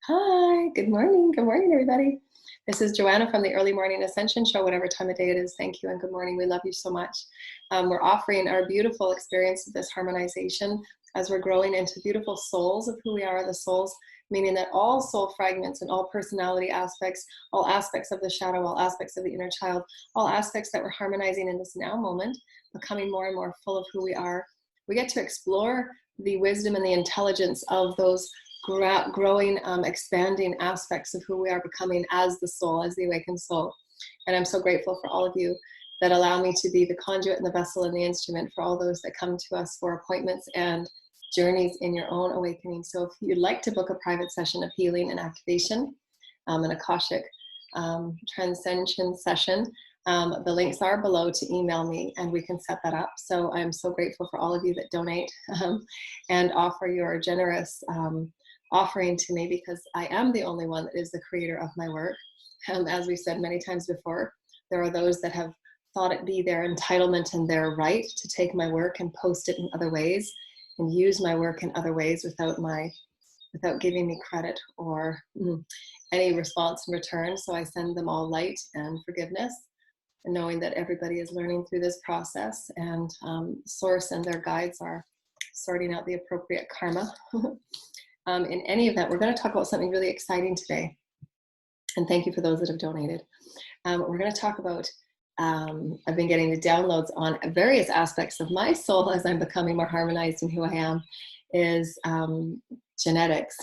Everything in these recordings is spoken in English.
Hi, good morning. Good morning, everybody. This is Joanna from the Early Morning Ascension Show, whatever time of day it is. Thank you and good morning. We love you so much. We're offering our beautiful experience of this harmonization as we're growing into beautiful souls of who we are, the souls, meaning that all soul fragments and all personality aspects, all aspects of the shadow, all aspects of the inner child, all aspects that we're harmonizing in this now moment, becoming more and more full of who we are. We get to explore the wisdom and the intelligence of those growing, expanding aspects of who we are becoming as the soul, as the awakened soul. And I'm so grateful for all of you that allow me to be the conduit and the vessel and the instrument for all those that come to us for appointments and journeys in your own awakening. So if you'd like to book a private session of healing and activation, an Akashic Transcension session, the links are below to email me and we can set that up. So I'm so grateful for all of you that donate and offer your generous offering to me, because I am the only one that is the creator of my work. As we've said many times before, there are those that have thought it be their entitlement and their right to take my work and post it in other ways and use my work in other ways without giving me credit or any response in return. So I send them all light and forgiveness, and knowing that everybody is learning through this process, and Source and their guides are sorting out the appropriate karma. In any event, we're going to talk about something really exciting today. And thank you for those that have donated. We're going to talk about, I've been getting the downloads on various aspects of my soul as I'm becoming more harmonized in who I am, is genetics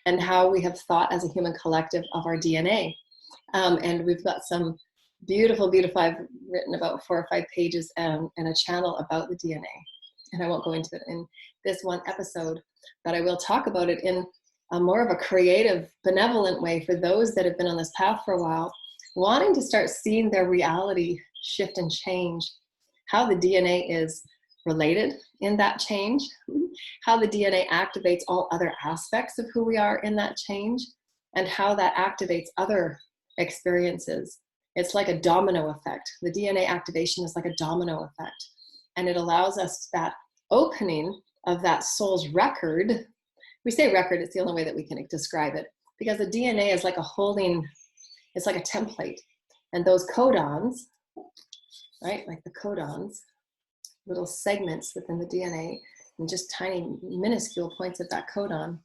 and how we have thought as a human collective of our DNA. And we've got some beautiful, I've written about 4 or 5 pages and a channel about the DNA. And I won't go into it in this one episode, but I will talk about it in a more of a creative, benevolent way for those that have been on this path for a while, wanting to start seeing their reality shift and change, how the DNA is related in that change, how the DNA activates all other aspects of who we are in that change, and how that activates other experiences. It's like a domino effect. The DNA activation is like a domino effect. And it allows us that opening of that soul's record. We say record, it's the only way that we can describe it, because the DNA is like it's like a template. And those codons, right, like the codons, little segments within the DNA, and just tiny minuscule points of that codon.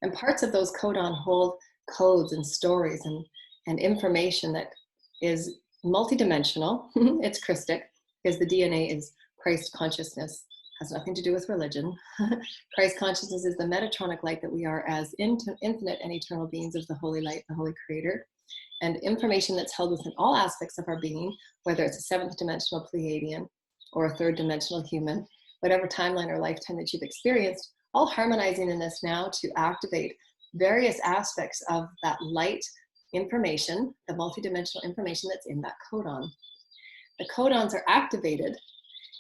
And parts of those codon hold codes and stories and information that is multidimensional. It's Christic, because the DNA is Christ consciousness, has nothing to do with religion. Christ consciousness is the Metatronic light that we are as infinite and eternal beings of the Holy Light, the Holy Creator. And information that's held within all aspects of our being, whether it's a 7th dimensional Pleiadian or a 3rd dimensional human, whatever timeline or lifetime that you've experienced, all harmonizing in this now to activate various aspects of that light information, the multidimensional information that's in that codon. The codons are activated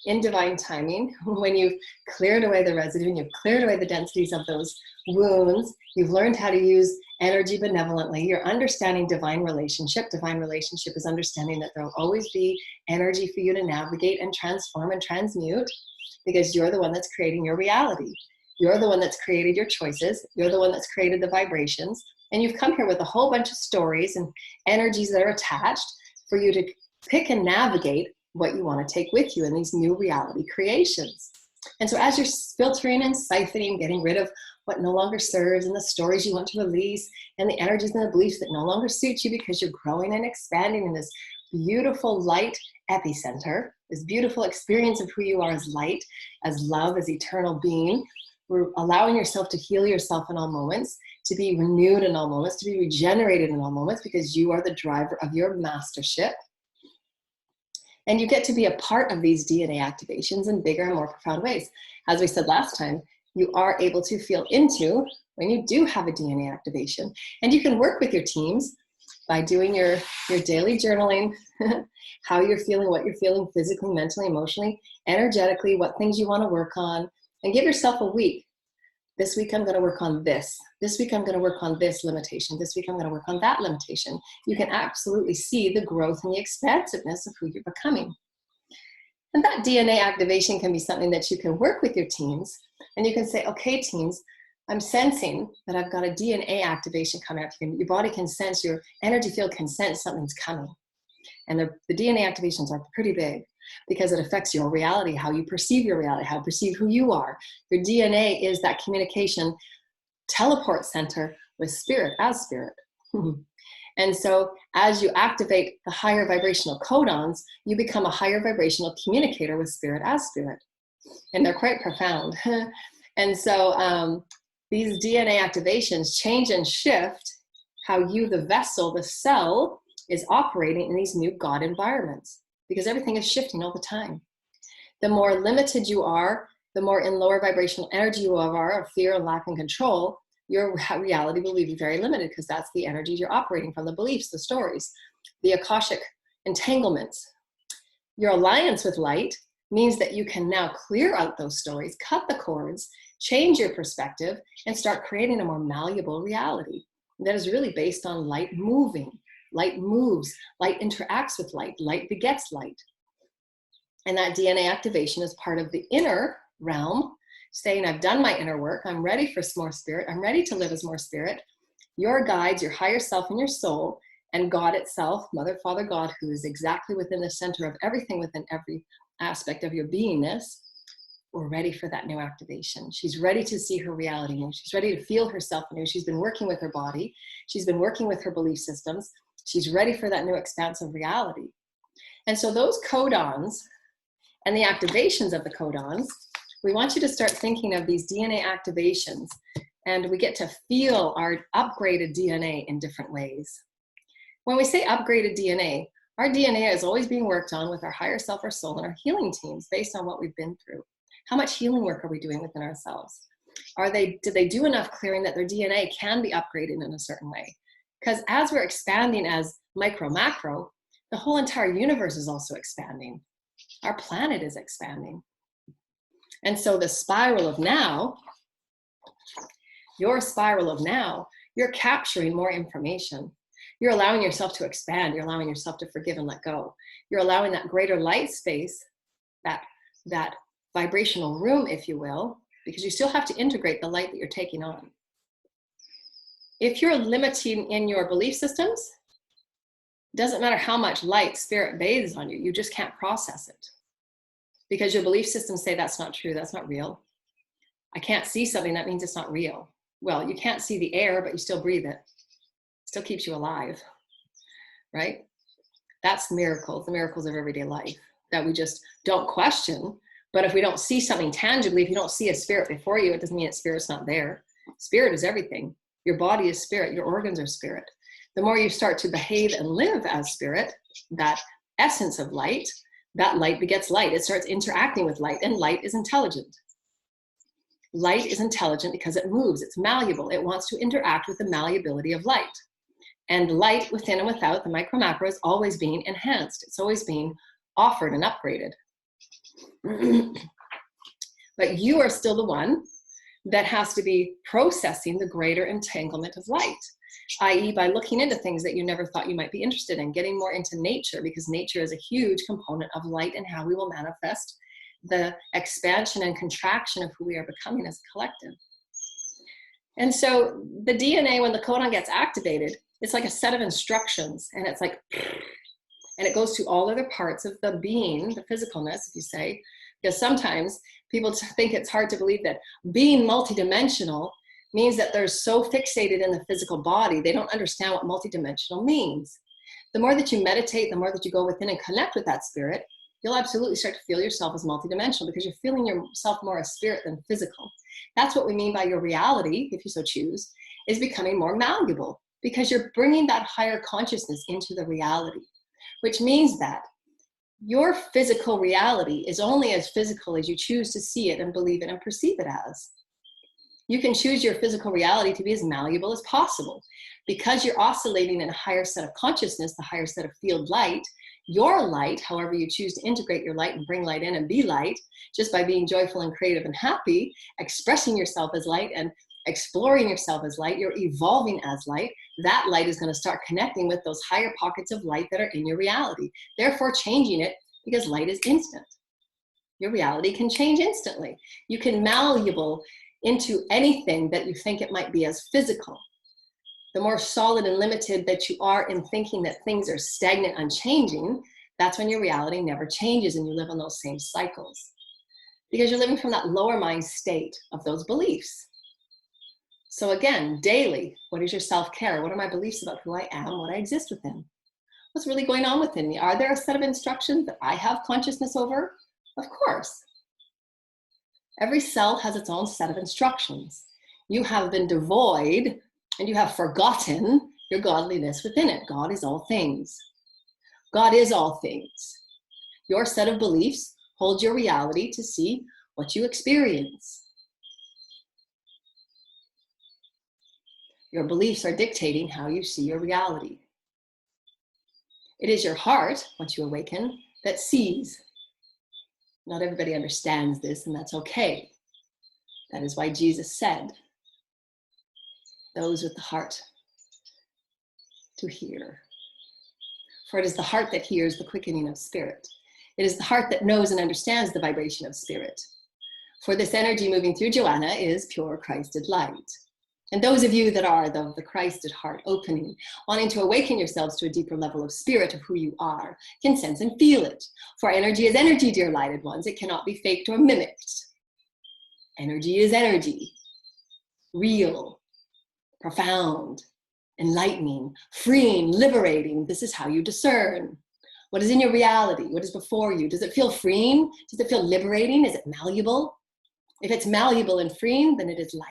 in divine timing when you've cleared away the residue and you've cleared away the densities of those wounds. You've learned how to use energy benevolently. You're understanding divine relationship. Divine relationship is understanding that there will always be energy for you to navigate and transform and transmute, because you're the one that's creating your reality. You're the one that's created your choices. You're the one that's created the vibrations. And you've come here with a whole bunch of stories and energies that are attached for you to pick and navigate what you want to take with you in these new reality creations. And so as you're filtering and siphoning, getting rid of what no longer serves and the stories you want to release and the energies and the beliefs that no longer suit you, because you're growing and expanding in this beautiful light epicenter, this beautiful experience of who you are as light, as love, as eternal being. We're allowing yourself to heal yourself in all moments, to be renewed in all moments, to be regenerated in all moments, because you are the driver of your mastership. And you get to be a part of these DNA activations in bigger and more profound ways. As we said last time, you are able to feel into when you do have a DNA activation. And you can work with your teams by doing your daily journaling, how you're feeling, what you're feeling physically, mentally, emotionally, energetically, what things you want to work on, and give yourself a week. This week I'm going to work on this. This week I'm going to work on this limitation. This week I'm going to work on that limitation. You can absolutely see the growth and the expansiveness of who you're becoming. And that DNA activation can be something that you can work with your teams. And you can say, okay, teams, I'm sensing that I've got a DNA activation coming up. Your body can sense, your energy field can sense something's coming. And the DNA activations are pretty big because it affects your reality, how you perceive your reality, how you perceive who you are. Your DNA is that communication teleport center with spirit as spirit. And so as you activate the higher vibrational codons, you become a higher vibrational communicator with spirit as spirit. And they're quite profound. And so these DNA activations change and shift how you, the vessel, the cell, is operating in these new God environments, because everything is shifting all the time. The more limited you are, the more in lower vibrational energy you are of fear and lack and control, your reality will be very limited, because that's the energy you're operating from, the beliefs, the stories, the Akashic entanglements. Your alliance with light means that you can now clear out those stories, cut the cords, change your perspective, and start creating a more malleable reality that is really based on light moving. Light moves, light interacts with light, light begets light. And that DNA activation is part of the inner realm, saying, I've done my inner work, I'm ready for more spirit, I'm ready to live as more spirit. Your guides, your higher self and your soul, and God itself, Mother, Father, God, who is exactly within the center of everything, within every aspect of your beingness, we're ready for that new activation. She's ready to see her reality new. She's ready to feel herself new. She's been working with her body. She's been working with her belief systems. She's ready for that new expansive reality. And so those codons and the activations of the codons, we want you to start thinking of these DNA activations, and we get to feel our upgraded DNA in different ways. When we say upgraded DNA, our DNA is always being worked on with our higher self, our soul, and our healing teams based on what we've been through. How much healing work are we doing within ourselves? Did they do enough clearing that their DNA can be upgraded in a certain way? Because as we're expanding as micro, macro, the whole entire universe is also expanding. Our planet is expanding. And so the spiral of now, your spiral of now, you're capturing more information. You're allowing yourself to expand. You're allowing yourself to forgive and let go. You're allowing that greater light space, that vibrational room, if you will, because you still have to integrate the light that you're taking on. If you're limiting in your belief systems, it doesn't matter how much light spirit bathes on you, you just can't process it. Because your belief systems say that's not true, that's not real. I can't see something, that means it's not real. Well, you can't see the air, but you still breathe it. It still keeps you alive, right? That's miracles, the miracles of everyday life that we just don't question. But if we don't see something tangibly, if you don't see a spirit before you, it doesn't mean that spirit's not there. Spirit is everything. Your body is spirit, your organs are spirit. The more you start to behave and live as spirit, that essence of light, that light begets light. It starts interacting with light, and light is intelligent. Light is intelligent because it moves, it's malleable. It wants to interact with the malleability of light. And light within and without, the micro macro, is always being enhanced. It's always being offered and upgraded. But you are still the one that has to be processing the greater entanglement of light, i.e. by looking into things that you never thought you might be interested in, getting more into nature, because nature is a huge component of light and how we will manifest the expansion and contraction of who we are becoming as a collective. And so the DNA, when the codon gets activated, it's like a set of instructions, and it's like, and it goes to all other parts of the being, the physicalness, if you say, because sometimes people think it's hard to believe that being multidimensional means that they're so fixated in the physical body, they don't understand what multidimensional means. The more that you meditate, the more that you go within and connect with that spirit, you'll absolutely start to feel yourself as multidimensional, because you're feeling yourself more as spirit than physical. That's what we mean by your reality, if you so choose, is becoming more malleable, because you're bringing that higher consciousness into the reality, which means that your physical reality is only as physical as you choose to see it and believe it and perceive it as. You can choose your physical reality to be as malleable as possible. Because you're oscillating in a higher set of consciousness, the higher set of field light, your light, however you choose to integrate your light and bring light in and be light, just by being joyful and creative and happy, expressing yourself as light and exploring yourself as light, you're evolving as light. That light is going to start connecting with those higher pockets of light that are in your reality, therefore changing it, because light is instant. Your reality can change instantly. You can malleable into anything that you think it might be as physical, the more solid and limited that you are in thinking that things are stagnant, unchanging, that's when your reality never changes and you live on those same cycles. Because you're living from that lower mind state of those beliefs. So again, daily, what is your self-care? What are my beliefs about who I am, what I exist within? What's really going on within me? Are there a set of instructions that I have consciousness over? Of course. Every cell has its own set of instructions. You have been devoid and you have forgotten your godliness within it. God is all things. God is all things. Your set of beliefs holds your reality to see what you experience. Your beliefs are dictating how you see your reality. It is your heart, once you awaken, that sees. Not everybody understands this, and that's okay. That is why Jesus said, those with the heart to hear. For it is the heart that hears the quickening of spirit. It is the heart that knows and understands the vibration of spirit. For this energy moving through Joanna is pure Christed light. And those of you that are the Christed heart opening, wanting to awaken yourselves to a deeper level of spirit of who you are, can sense and feel it. For energy is energy, dear lighted ones. It cannot be faked or mimicked. Energy is energy. Real, profound, enlightening, freeing, liberating. This is how you discern. What is in your reality? What is before you? Does it feel freeing? Does it feel liberating? Is it malleable? If it's malleable and freeing, then it is light.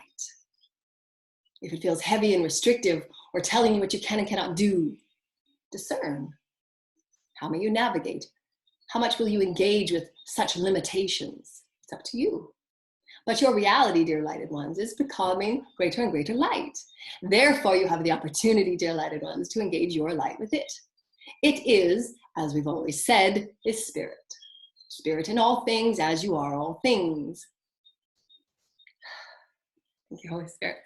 If it feels heavy and restrictive or telling you what you can and cannot do, discern. How may you navigate? How much will you engage with such limitations? It's up to you. But your reality, dear lighted ones, is becoming greater and greater light. Therefore, you have the opportunity, dear lighted ones, to engage your light with it. It is, as we've always said, is spirit. Spirit in all things, as you are all things. Thank you, Holy Spirit.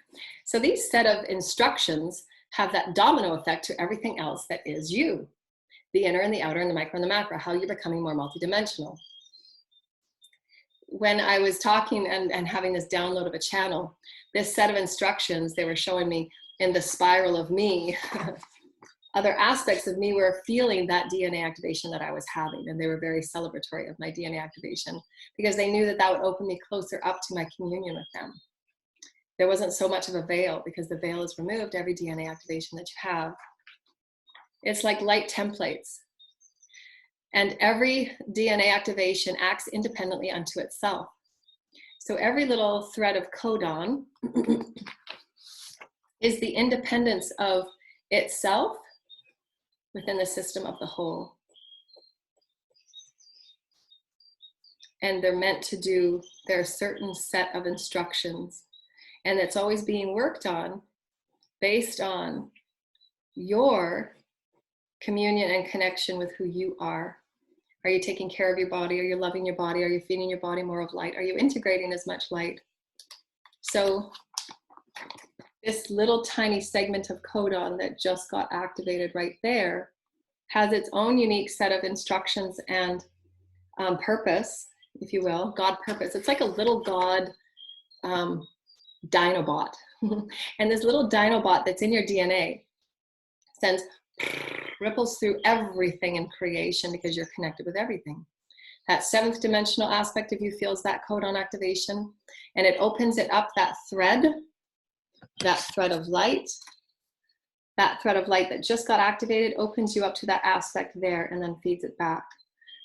So these set of instructions have that domino effect to everything else that is you. The inner and the outer and the micro and the macro, how you're becoming more multidimensional. When I was talking and having this download of a channel, this set of instructions, they were showing me in the spiral of me, other aspects of me were feeling that DNA activation that I was having. And they were very celebratory of my DNA activation because they knew that that would open me closer up to my communion with them. There wasn't so much of a veil because the veil is removed every DNA activation that you have. It's like light templates. And every DNA activation acts independently unto itself. So every little thread of codon is the independence of itself within the system of the whole. And they're meant to do their certain set of instructions. And it's always being worked on based on your communion and connection with who you are. Are you taking care of your body? Are you loving your body? Are you feeding your body more of light? Are you integrating as much light? So this little tiny segment of codon that just got activated right there has its own unique set of instructions and purpose, if you will, God purpose. It's like a little God Dynabot. And this little Dynabot that's in your DNA sends ripples through everything in creation because you're connected with everything. That seventh dimensional aspect of you feels that codon activation, and it opens it up, that thread of light, that thread of light that just got activated opens you up to that aspect there and then feeds it back.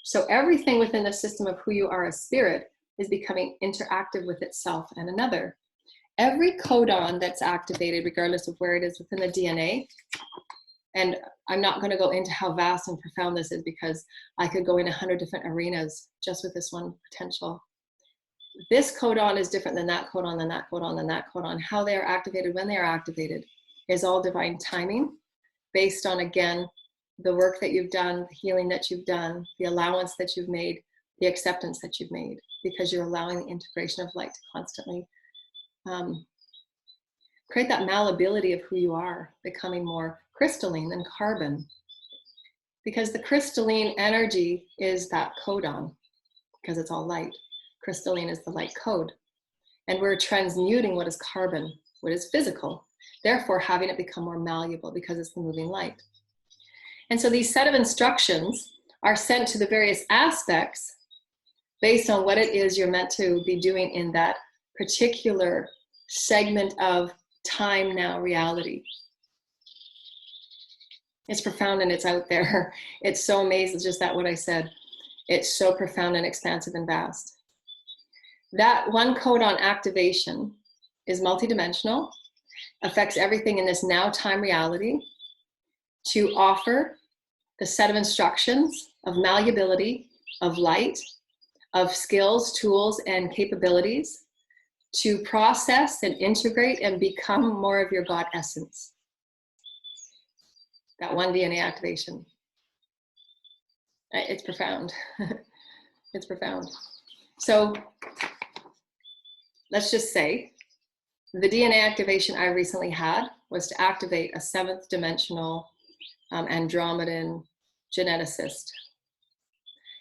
So everything within the system of who you are as spirit is becoming interactive with itself and another. Every codon that's activated, regardless of where it is within the DNA, and I'm not going to go into how vast and profound this is because I could go in 100 different arenas just with this one potential. This codon is different than that codon, than that codon, than that codon. How they are activated, when they are activated, is all divine timing based on, again, the work that you've done, the healing that you've done, the allowance that you've made, the acceptance that you've made, because you're allowing the integration of light to constantly create that malleability of who you are, becoming more crystalline than carbon. Because the crystalline energy is that codon, because it's all light. Crystalline is the light code. And we're transmuting what is carbon, what is physical, therefore having it become more malleable because it's the moving light. And so these set of instructions are sent to the various aspects based on what it is you're meant to be doing in that particular segment of time now reality. It's profound and it's out there. It's so amazing. It's just that what I said. It's so profound and expansive and vast. That one codon activation is multidimensional, affects everything in this now time reality to offer the set of instructions of malleability, of light, of skills, tools, and capabilities to process and integrate and become more of your God essence. That one DNA activation. It's profound. It's profound. So let's just say the DNA activation I recently had was to activate a 7th dimensional Andromedan geneticist.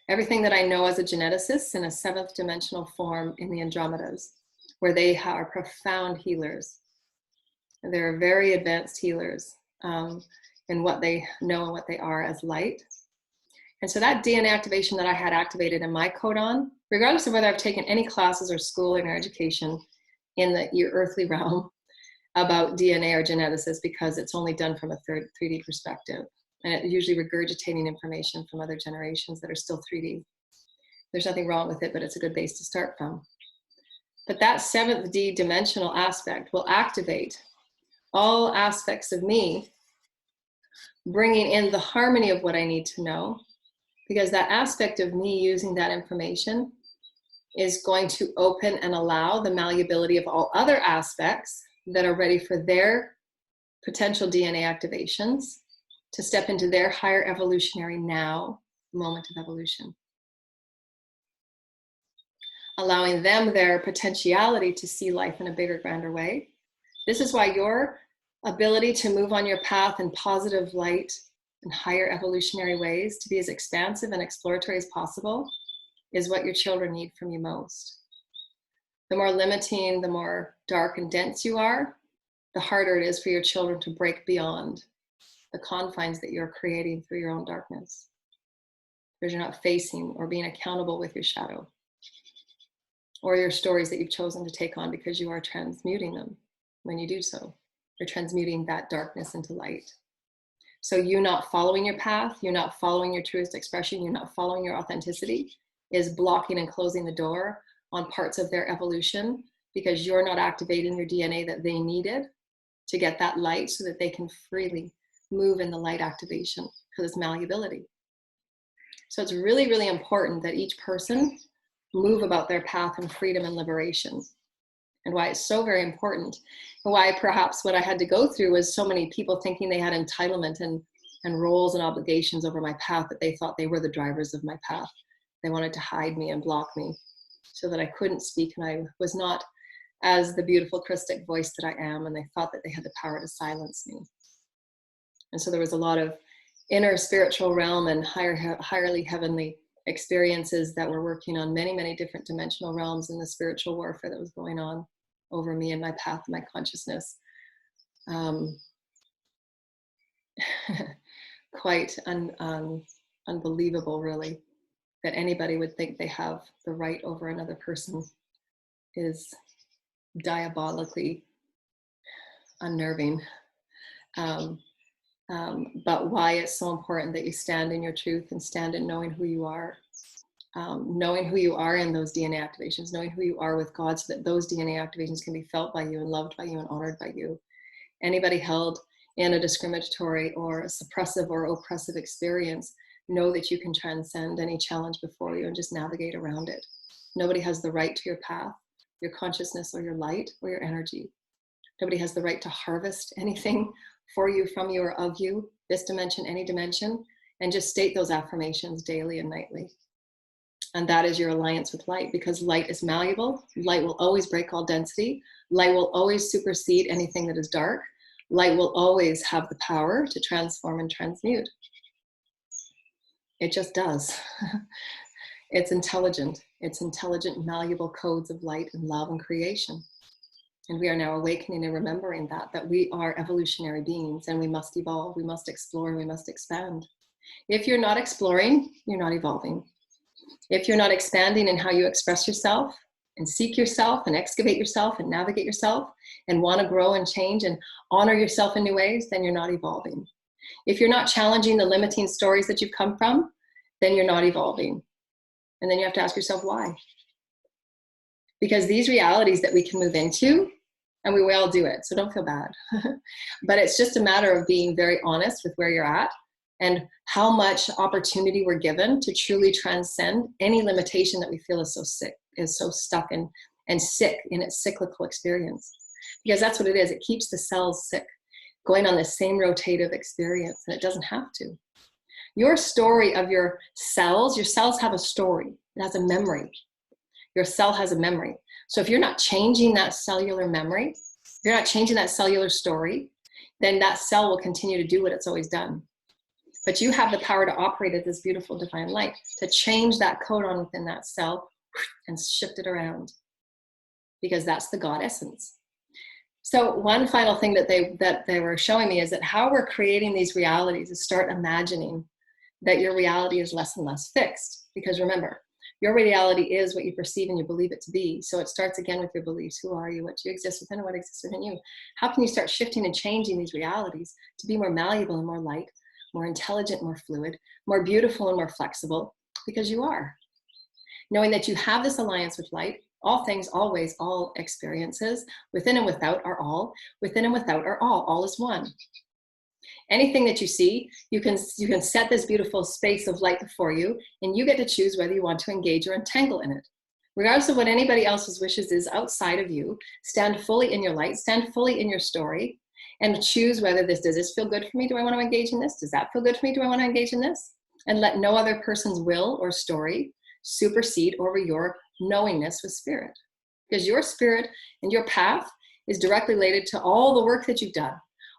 Everything that I know as a geneticist in a 7th dimensional form in the Andromedas, where they are profound healers. They're very advanced healers in what they know and what they are as light. And so that DNA activation that I had activated in my codon, regardless of whether I've taken any classes or schooling or education in your earthly realm about DNA or geneticists, because it's only done from a 3D perspective. And it's usually regurgitating information from other generations that are still 3D. There's nothing wrong with it, but it's a good base to start from. But that 7th D dimensional aspect will activate all aspects of me, bringing in the harmony of what I need to know, because that aspect of me using that information is going to open and allow the malleability of all other aspects that are ready for their potential DNA activations to step into their higher evolutionary now moment of evolution. Allowing them their potentiality to see life in a bigger, grander way. This is why your ability to move on your path in positive light and higher evolutionary ways, to be as expansive and exploratory as possible, is what your children need from you most. The more limiting, the more dark and dense you are, the harder it is for your children to break beyond the confines that you're creating through your own darkness, because you're not facing or being accountable with your shadow or your stories that you've chosen to take on, because you are transmuting them. When you do so, you're transmuting that darkness into light. So you not following your path, you're not following your truest expression, you're not following your authenticity, is blocking and closing the door on parts of their evolution, because you're not activating your DNA that they needed to get that light so that they can freely move in the light activation, because it's malleability. So it's really, really important that each person move about their path in freedom and liberation. And why it's so very important, and why perhaps what I had to go through was so many people thinking they had entitlement and roles and obligations over my path, that they thought they were the drivers of my path. They wanted to hide me and block me so that I couldn't speak, and I was not as the beautiful Christic voice that I am, and they thought that they had the power to silence me. And so there was a lot of inner spiritual realm and higherly heavenly experiences that were working on many, many different dimensional realms in the spiritual warfare that was going on over me and my path and my consciousness. Quite unbelievable, really, that anybody would think they have the right over another person is diabolically unnerving. But why it's so important that you stand in your truth and stand in knowing who you are. Knowing who you are in those DNA activations, knowing who you are with God, so that those DNA activations can be felt by you and loved by you and honored by you. Anybody held in a discriminatory or a suppressive or oppressive experience, know that you can transcend any challenge before you and just navigate around it. Nobody has the right to your path, your consciousness, or your light, or your energy. Nobody has the right to harvest anything for you, from you, or of you, this dimension, any dimension, and just state those affirmations daily and nightly. And that is your alliance with light, because light is malleable. Light will always break all density. Light will always supersede anything that is dark. Light will always have the power to transform and transmute. It just does. It's intelligent. It's intelligent, malleable codes of light and love and creation. And we are now awakening and remembering that we are evolutionary beings and we must evolve, we must explore, and we must expand. If you're not exploring, you're not evolving. If you're not expanding in how you express yourself and seek yourself and excavate yourself and navigate yourself and want to grow and change and honor yourself in new ways, then you're not evolving. If you're not challenging the limiting stories that you've come from, then you're not evolving. And then you have to ask yourself why. Because these realities that we can move into, and we all do it, so don't feel bad. But it's just a matter of being very honest with where you're at and how much opportunity we're given to truly transcend any limitation that we feel is so sick, is so stuck and sick in its cyclical experience. Because that's what it is. It keeps the cells sick, going on the same rotative experience, and it doesn't have to. Your story of your cells have a story. It has a memory. Your cell has a memory. So if you're not changing that cellular memory, if you're not changing that cellular story, then that cell will continue to do what it's always done. But you have the power to operate at this beautiful divine light, to change that codon within that cell and shift it around, because that's the God essence. So one final thing that they were showing me is that how we're creating these realities is start imagining that your reality is less and less fixed. Because remember, your reality is what you perceive and you believe it to be. So it starts again with your beliefs. Who are you? What do you exist within, and what exists within you? How can you start shifting and changing these realities to be more malleable and more light, more intelligent, more fluid, more beautiful and more flexible? Because you are. Knowing that you have this alliance with light, all things, always, all experiences, within and without are all, within and without are all is one. Anything that you see, you can set this beautiful space of light before you, and you get to choose whether you want to engage or entangle in it. Regardless of what anybody else's wishes is outside of you, stand fully in your light, stand fully in your story, and choose whether does this feel good for me? Do I want to engage in this? Does that feel good for me? Do I want to engage in this? And let no other person's will or story supersede over your knowingness with spirit. Because your spirit and your path is directly related to all the work that you've done,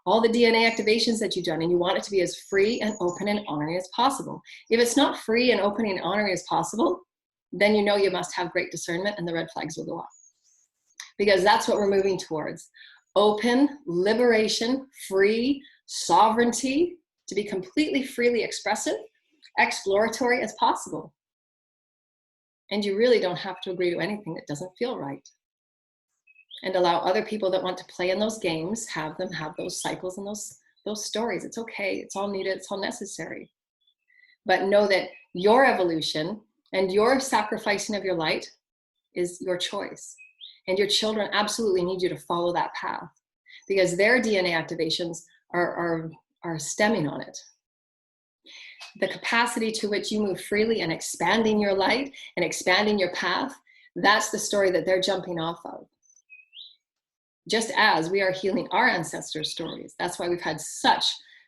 all the DNA activations that you've done, and you want it to be as free and open and honoring as possible. If it's not free and opening and honoring as possible, then you know you must have great discernment and the red flags will go off. Because that's what we're moving towards. Open, liberation, free, sovereignty, to be completely freely expressive, exploratory as possible. And you really don't have to agree to anything that doesn't feel right. And allow other people that want to play in those games, have those cycles and those stories. It's okay, it's all needed, it's all necessary. But know that your evolution and your sacrificing of your light is your choice. And your children absolutely need you to follow that path, because their DNA activations are stemming on it. The capacity to which you move freely and expanding your light and expanding your path, that's the story that they're jumping off of. Just as we are healing our ancestors' stories. That's why we've had such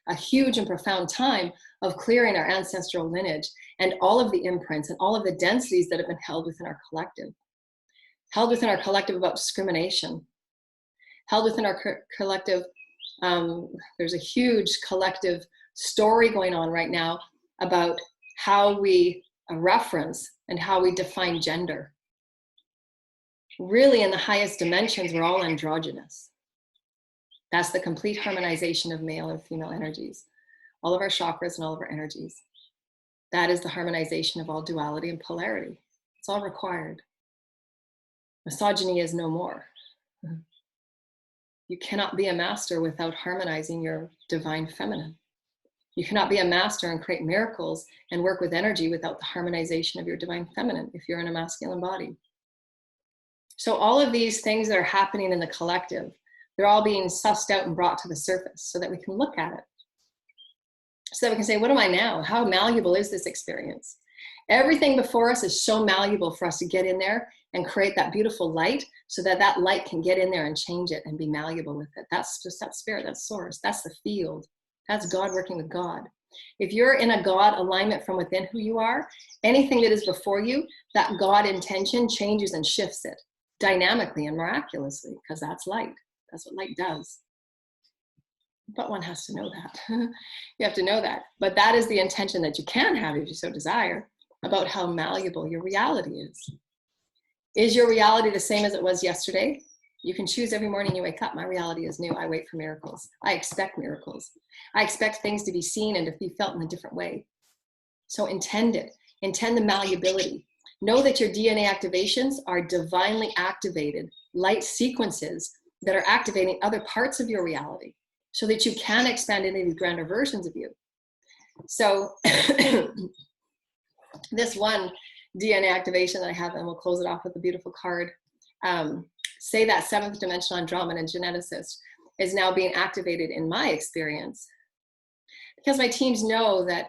a huge and profound time of clearing our ancestral lineage and all of the imprints and all of the densities that have been held within our collective. Held within our collective about discrimination. Held within our collective, there's a huge collective story going on right now about how we reference and how we define gender. Really, in the highest dimensions, we're all androgynous. That's the complete harmonization of male and female energies. All of our chakras and all of our energies. That is the harmonization of all duality and polarity. It's all required. Misogyny is no more. You cannot be a master without harmonizing your divine feminine. You cannot be a master and create miracles and work with energy without the harmonization of your divine feminine if you're in a masculine body. So all of these things that are happening in the collective, they're all being sussed out and brought to the surface so that we can look at it. So that we can say, what am I now? How malleable is this experience? Everything before us is so malleable for us to get in there and create that beautiful light so that that light can get in there and change it and be malleable with it. That's just that spirit, that's source, that's the field. That's God working with God. If you're in a God alignment from within who you are, anything that is before you, that God intention changes and shifts it dynamically and miraculously, because that's light. That's what light does. But one has to know that. You have to know that. But that is the intention that you can have if you so desire. about how malleable your reality is. Is your reality the same as it was yesterday? You can choose every morning you wake up. My reality is new. I wait for miracles. I expect miracles. I expect things to be seen and to be felt in a different way. So intend it. Intend the malleability. Know that your DNA activations are divinely activated light sequences that are activating other parts of your reality so that you can expand into these grander versions of you. So this one DNA activation that I have, and we'll close it off with a beautiful card. Say that seventh dimensional Andromedan and geneticist is now being activated in my experience, because my teams know that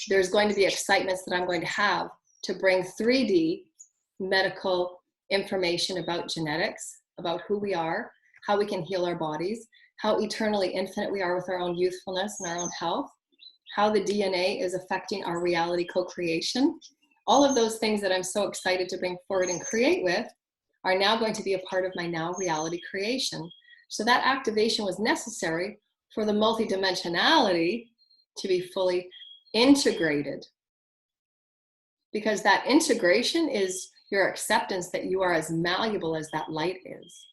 there's going to be excitements that I'm going to have to bring 3D medical information about genetics, about who we are, how we can heal our bodies, how eternally infinite we are with our own youthfulness and our own health, how the DNA is affecting our reality co-creation. All of those things that I'm so excited to bring forward and create with are now going to be a part of my now reality creation. So that activation was necessary for the multidimensionality to be fully integrated, because that integration is your acceptance that you are as malleable as that light is.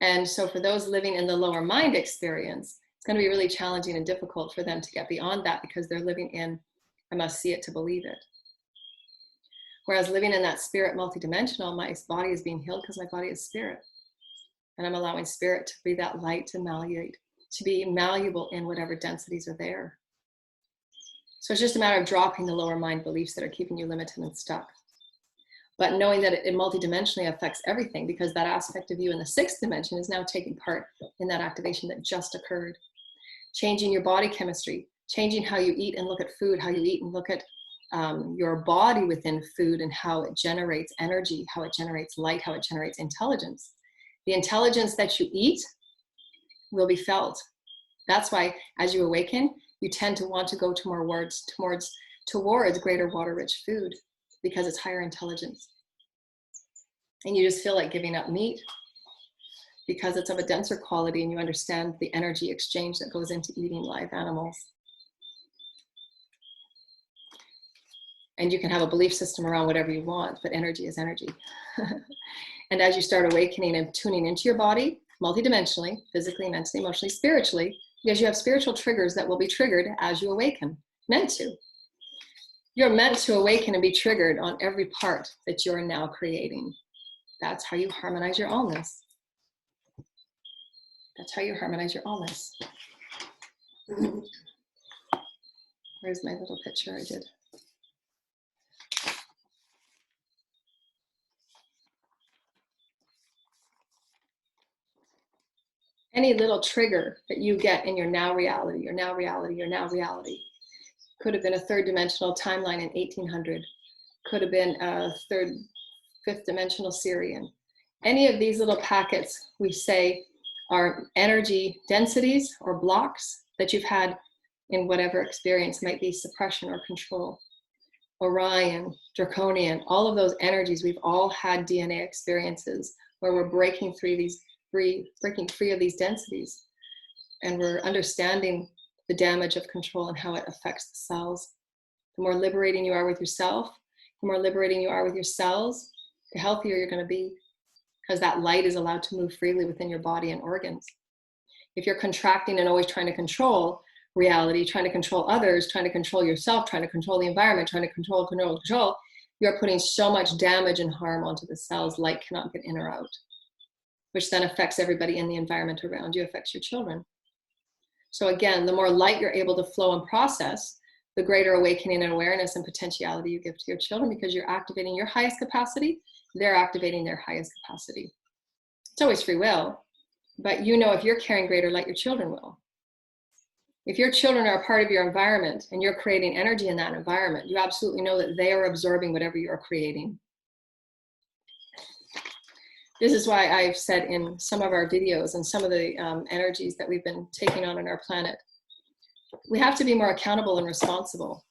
And so for those living in the lower mind experience, it's going to be really challenging and difficult for them to get beyond that, because they're living in, I must see it to believe it. Whereas living in that spirit multidimensional, my body is being healed because my body is spirit. And I'm allowing spirit to be that light to malleate, to be malleable in whatever densities are there. So it's just a matter of dropping the lower mind beliefs that are keeping you limited and stuck. But knowing that it multidimensionally affects everything, because that aspect of you in the sixth dimension is now taking part in that activation that just occurred. Changing your body chemistry, changing how you eat and look at food, how you eat and look at your body within food, and how it generates energy, how it generates light, how it generates intelligence. The intelligence that you eat will be felt. That's why as you awaken, you tend to want to go towards greater water-rich food, because it's higher intelligence. And you just feel like giving up meat because it's of a denser quality, and you understand the energy exchange that goes into eating live animals. And you can have a belief system around whatever you want, but energy is energy. And as you start awakening and tuning into your body, multidimensionally, physically, mentally, emotionally, spiritually, because you have spiritual triggers that will be triggered as you awaken, meant to. You're meant to awaken and be triggered on every part that you're now creating. That's how you harmonize your allness. That's how you harmonize your allness. Where's my little picture I did? Any little trigger that you get in your now reality, your now reality, your now reality, could have been a third dimensional timeline in 1800, could have been a fifth dimensional Syrian. Any of these little packets, we say, are energy densities or blocks that you've had in whatever experience, might be suppression or control. Orion, Draconian, all of those energies, we've all had DNA experiences where we're breaking free of these densities, and we're understanding the damage of control and how it affects the cells. The more liberating you are with yourself, the more liberating you are with your cells, the healthier you're going to be, because that light is allowed to move freely within your body and organs. If you're contracting and always trying to control reality, trying to control others, trying to control yourself, trying to control the environment, trying to control, you're putting so much damage and harm onto the cells. Light cannot get in or out, which then affects everybody in the environment around you, affects your children. So again, the more light you're able to flow and process, the greater awakening and awareness and potentiality you give to your children, because you're activating your highest capacity, they're activating their highest capacity. It's always free will, but you know if you're carrying greater light, your children will. If your children are a part of your environment and you're creating energy in that environment, you absolutely know that they are absorbing whatever you're creating. This is why I've said in some of our videos and some of the energies that we've been taking on our planet, we have to be more accountable and responsible.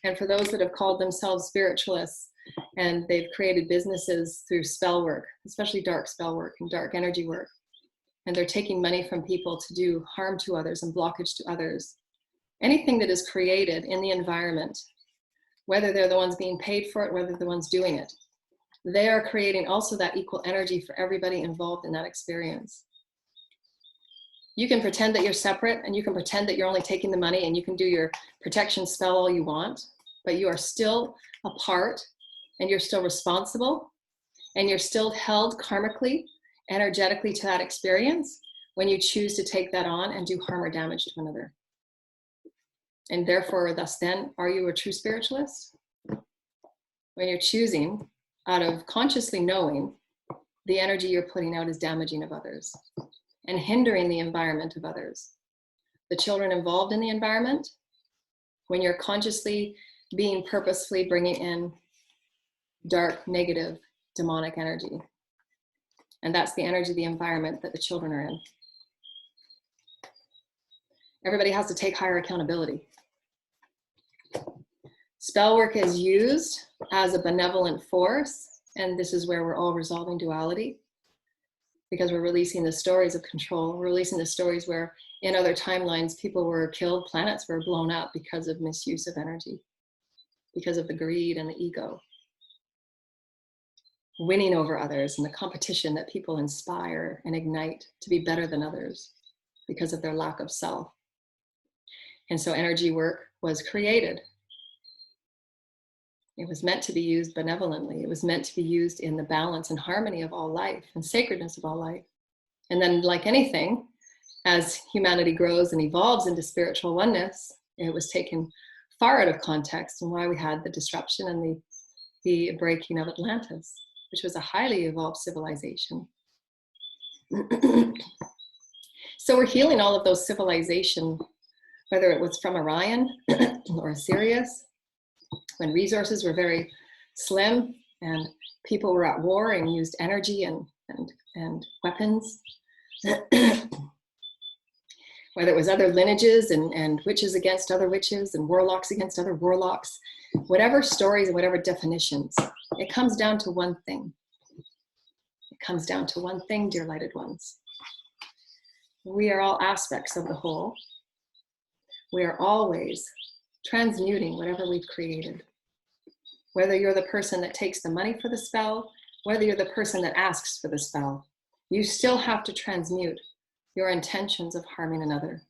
And for those that have called themselves spiritualists and they've created businesses through spell work, especially dark spell work and dark energy work, and they're taking money from people to do harm to others and blockage to others, anything that is created in the environment whether they're the ones being paid for it, whether they're the ones doing it. They are creating also that equal energy for everybody involved in that experience. You can pretend that you're separate, and you can pretend that you're only taking the money, and you can do your protection spell all you want, but you are still a part, and you're still responsible, and you're still held karmically, energetically to that experience when you choose to take that on and do harm or damage to another. And therefore, thus then, are you a true spiritualist? When you're choosing out of consciously knowing the energy you're putting out is damaging of others and hindering the environment of others. The children involved in the environment, when you're consciously being purposefully bringing in dark, negative, demonic energy. And that's the energy of the environment that the children are in. Everybody has to take higher accountability. Spell work is used as a benevolent force, and this is where we're all resolving duality, because we're releasing the stories of control. We're releasing the stories where in other timelines people were killed, planets were blown up because of misuse of energy, because of the greed and the ego, winning over others, and the competition that people inspire and ignite to be better than others because of their lack of self. And so energy work was created. It was meant to be used benevolently. It was meant to be used in the balance and harmony of all life and sacredness of all life. And then, like anything, as humanity grows and evolves into spiritual oneness, it was taken far out of context, and why we had the disruption and the breaking of Atlantis, which was a highly evolved civilization. So we're healing all of those civilizations, whether it was from Orion or Sirius, when resources were very slim and people were at war and used energy and weapons. Whether it was other lineages and witches against other witches and warlocks against other warlocks, whatever stories and whatever definitions, it comes down to one thing. It comes down to one thing, dear lighted ones. We are all aspects of the whole. We are always transmuting whatever we've created. Whether you're the person that takes the money for the spell, whether you're the person that asks for the spell, you still have to transmute your intentions of harming another,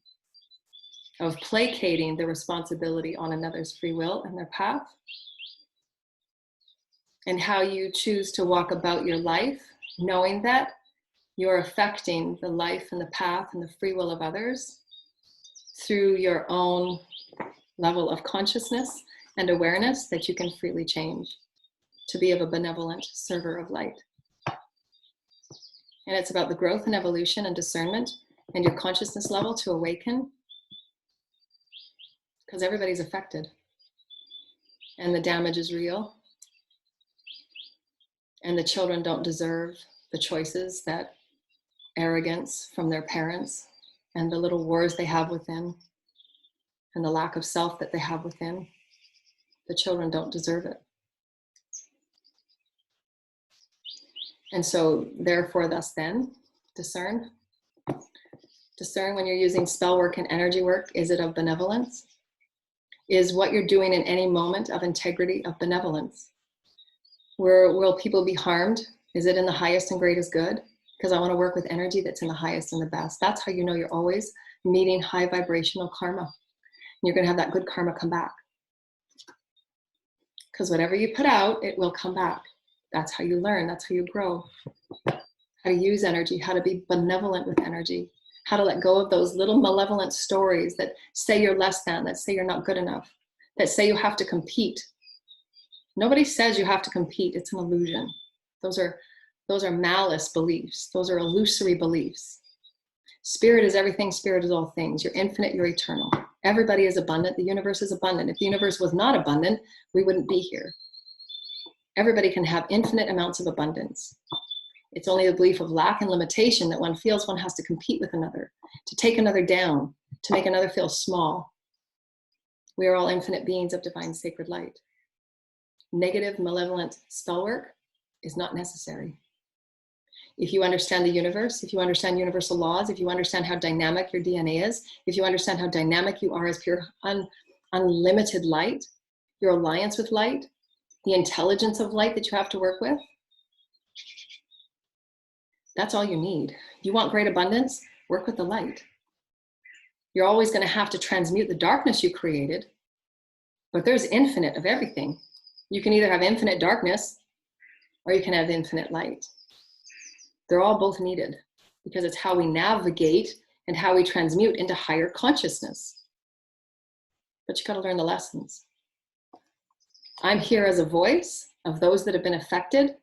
of placating the responsibility on another's free will and their path, and how you choose to walk about your life, knowing that you're affecting the life and the path and the free will of others through your own level of consciousness and awareness that you can freely change to be of a benevolent server of light. And it's about the growth and evolution and discernment and your consciousness level to awaken, because everybody's affected and the damage is real. And the children don't deserve the choices that arrogance from their parents and the little wars they have within and the lack of self that they have within. The children don't deserve it. And so therefore, thus then, discern. Discern when you're using spell work and energy work. Is it of benevolence? Is what you're doing in any moment of integrity, of benevolence? Will people be harmed? Is it in the highest and greatest good? Because I want to work with energy that's in the highest and the best. That's how you know you're always meeting high vibrational karma. You're going to have that good karma come back. Because whatever you put out, it will come back. That's how you learn. That's how you grow. How to use energy, how to be benevolent with energy, how to let go of those little malevolent stories that say you're less than, that say you're not good enough, that say you have to compete. Nobody says you have to compete. It's an illusion. Those are malice beliefs. Those are illusory beliefs. Spirit is everything. Spirit is all things. You're infinite. You're eternal. Everybody is abundant. The universe is abundant. If the universe was not abundant, we wouldn't be here. Everybody can have infinite amounts of abundance. It's only the belief of lack and limitation that one feels one has to compete with another, to take another down, to make another feel small. We are all infinite beings of divine sacred light. Negative, malevolent spell work is not necessary. If you understand the universe, if you understand universal laws, if you understand how dynamic your DNA is, if you understand how dynamic you are as pure, unlimited light, your alliance with light, the intelligence of light that you have to work with. That's all you need. You want great abundance? Work with the light. You're always going to have to transmute the darkness you created, but there's infinite of everything. You can either have infinite darkness or you can have infinite light. They're all both needed because it's how we navigate and how we transmute into higher consciousness. But you got to learn the lessons. I'm here as a voice of those that have been affected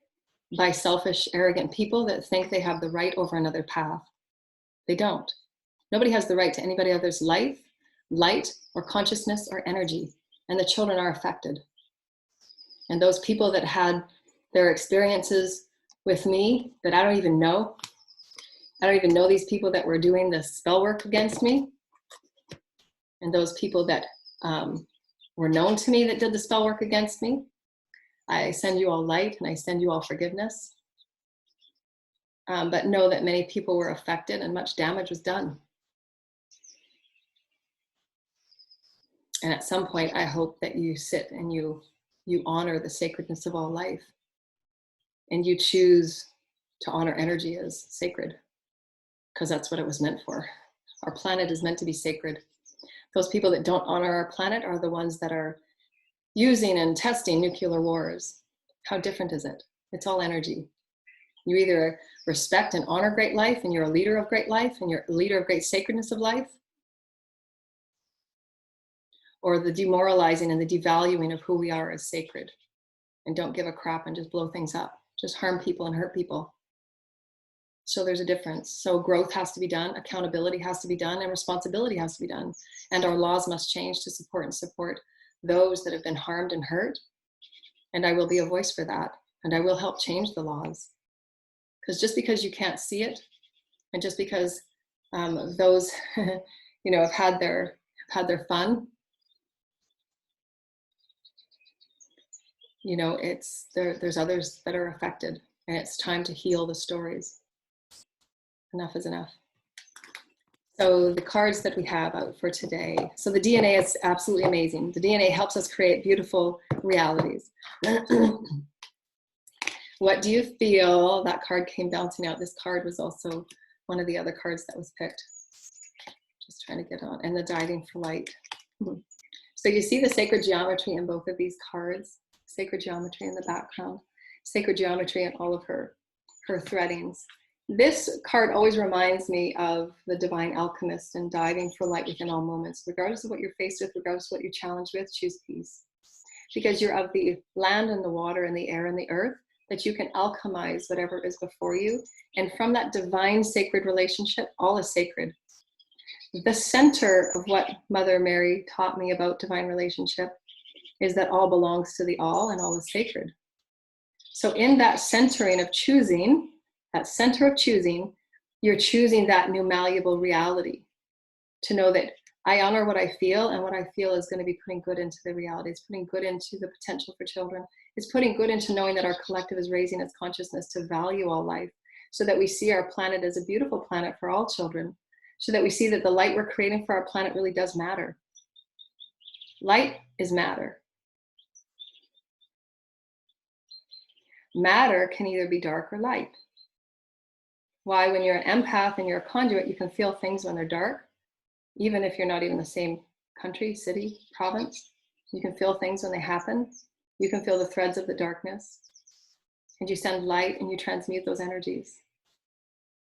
by selfish, arrogant people that think they have the right over another path. They don't. Nobody has the right to anybody else's life, light, or consciousness or energy. And the children are affected. And those people that had their experiences with me that I don't even know these people that were doing the spell work against me. And those people that were known to me that did the spell work against me. I send you all light and I send you all forgiveness. But know that many people were affected and much damage was done. And at some point, I hope that you sit and you honor the sacredness of all life. And you choose to honor energy as sacred, because that's what it was meant for. Our planet is meant to be sacred. Those people that don't honor our planet are the ones that are using and testing nuclear wars. How different is it? It's all energy. You either respect and honor great life and you're a leader of great life and you're a leader of great sacredness of life, or the demoralizing and the devaluing of who we are as sacred and don't give a crap and just blow things up, just harm people and hurt people. So there's a difference. So growth has to be done, accountability has to be done, and responsibility has to be done. And our laws must change to support those that have been harmed and hurt. And I will be a voice for that. And I will help change the laws. Because just because you can't see it, and just because those, have had their fun, there's others that are affected, and it's time to heal the stories. Enough is enough. So the cards that we have out for today. So the DNA is absolutely amazing. The DNA helps us create beautiful realities. What do you feel? That card came bouncing out. This card was also one of the other cards that was picked. Just trying to get on. And the diving for light. So you see the sacred geometry in both of these cards. Sacred geometry in the background. Sacred geometry in all of her threadings. This card always reminds me of the divine alchemist and diving for light within all moments. Regardless of what you're faced with, regardless of what you're challenged with, choose peace. Because you're of the land and the water and the air and the earth, that you can alchemize whatever is before you. And from that divine sacred relationship, all is sacred. The center of what Mother Mary taught me about divine relationship is that all belongs to the all and all is sacred. So in that centering of choosing, that center of choosing, you're choosing that new malleable reality to know that I honor what I feel, and what I feel is going to be putting good into the reality. It's putting good into the potential for children. It's putting good into knowing that our collective is raising its consciousness to value all life, so that we see our planet as a beautiful planet for all children, so that we see that the light we're creating for our planet really does matter. Light is matter. Matter can either be dark or light. Why, when you're an empath and you're a conduit, you can feel things when they're dark, even if you're not even the same country, city, province. You can feel things when they happen. You can feel the threads of the darkness. And you send light and you transmute those energies.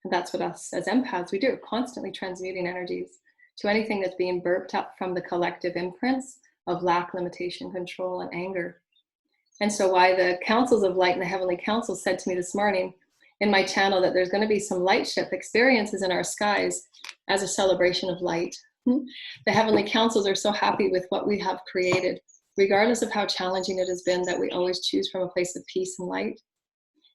And that's what us as empaths, we do. We're constantly transmuting energies to anything that's being burped up from the collective imprints of lack, limitation, control, and anger. And so why the councils of light and the heavenly councils said to me this morning in my channel that there's going to be some light ship experiences in our skies as a celebration of light. The heavenly councils are so happy with what we have created, regardless of how challenging it has been, that we always choose from a place of peace and light.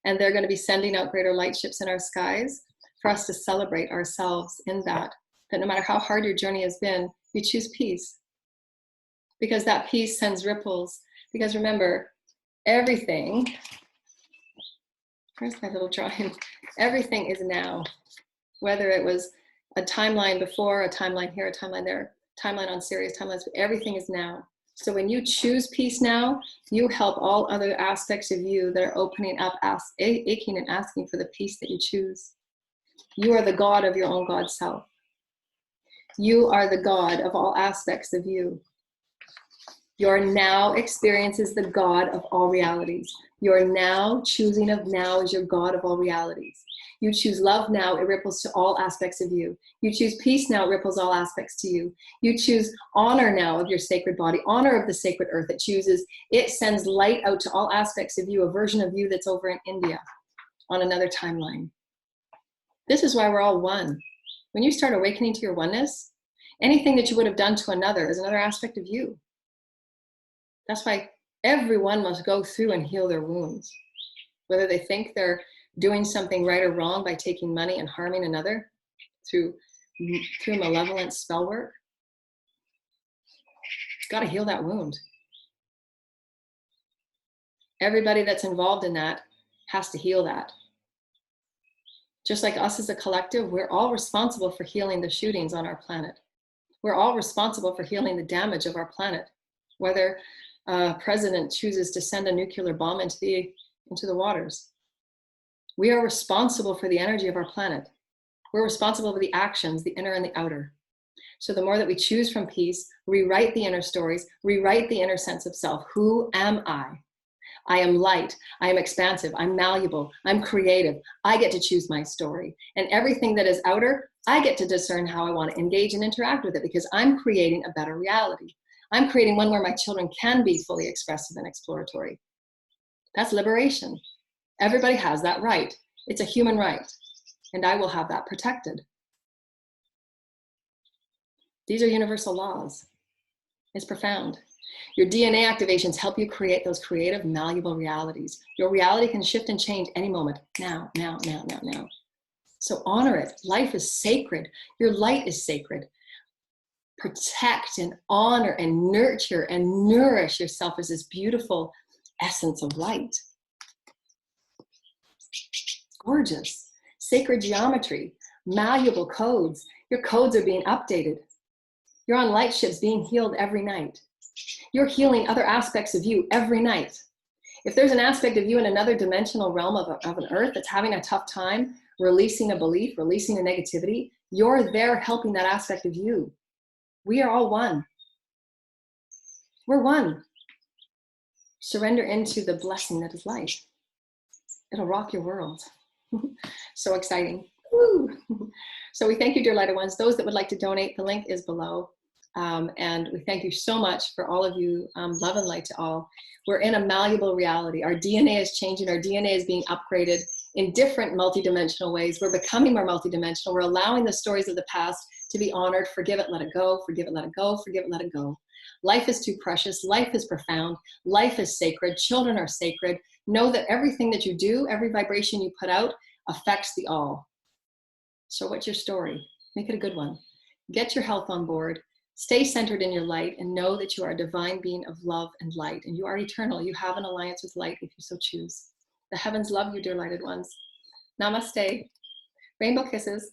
And they're going to be sending out greater light ships in our skies for us to celebrate ourselves in that no matter how hard your journey has been, you choose peace. Because that peace sends ripples. Because remember, everything, where's my little drawing? Everything is now. Whether it was a timeline before, a timeline here, a timeline there, timeline on Sirius, timelines, everything is now. So when you choose peace now, you help all other aspects of you that are opening up, aching and asking for the peace that you choose. You are the God of your own God self. You are the God of all aspects of you. Your now experience is the God of all realities. Your now choosing of now is your God of all realities. You choose love now, it ripples to all aspects of you. You choose peace now, it ripples all aspects to you. You choose honor now of your sacred body, honor of the sacred earth. It sends light out to all aspects of you, a version of you that's over in India on another timeline. This is why we're all one. When you start awakening to your oneness, anything that you would have done to another is another aspect of you. That's why everyone must go through and heal their wounds. Whether they think they're doing something right or wrong by taking money and harming another through malevolent spell work, got to heal that wound. Everybody that's involved in that has to heal that. Just like us as a collective, we're all responsible for healing the shootings on our planet. We're all responsible for healing the damage of our planet. Whether a president chooses to send a nuclear bomb into the waters. We are responsible for the energy of our planet. We're responsible for the actions, the inner and the outer. So the more that we choose from peace, rewrite the inner stories, rewrite the inner sense of self. Who am I? I am light. I am expansive. I'm malleable. I'm creative. I get to choose my story. And everything that is outer, I get to discern how I want to engage and interact with it, because I'm creating a better reality. I'm creating one where my children can be fully expressive and exploratory. That's liberation. Everybody has that right. It's a human right. And I will have that protected. These are universal laws. It's profound. Your DNA activations help you create those creative, malleable realities. Your reality can shift and change any moment. Now, now, now, now, now. So honor it. Life is sacred. Your light is sacred. Protect and honor and nurture and nourish yourself as this beautiful essence of light. Gorgeous. Sacred geometry, malleable codes. Your codes are being updated. You're on light ships being healed every night. You're healing other aspects of you every night. If there's an aspect of you in another dimensional realm of an earth that's having a tough time releasing a belief, releasing a negativity, you're there helping that aspect of you. We are all one. We're one. Surrender into the blessing that is life. It'll rock your world. So exciting. Woo. So we thank you, dear lighter ones. Those that would like to donate, the link is below. And we thank you so much for all of you. Love and light to all. We're in a malleable reality. Our DNA is changing. Our DNA is being upgraded in different multidimensional ways. We're becoming more multidimensional. We're allowing the stories of the past to be honored. Forgive it, let it go. Forgive it, let it go. Forgive it, let it go. Life is too precious. Life is profound. Life is sacred. Children are sacred. Know that everything that you do, every vibration you put out, affects the all. So what's your story? Make it a good one. Get your health on board. Stay centered in your light and know that you are a divine being of love and light, and you are eternal. You have an alliance with light if you so choose. The heavens love you, dear lighted ones. Namaste. Rainbow kisses.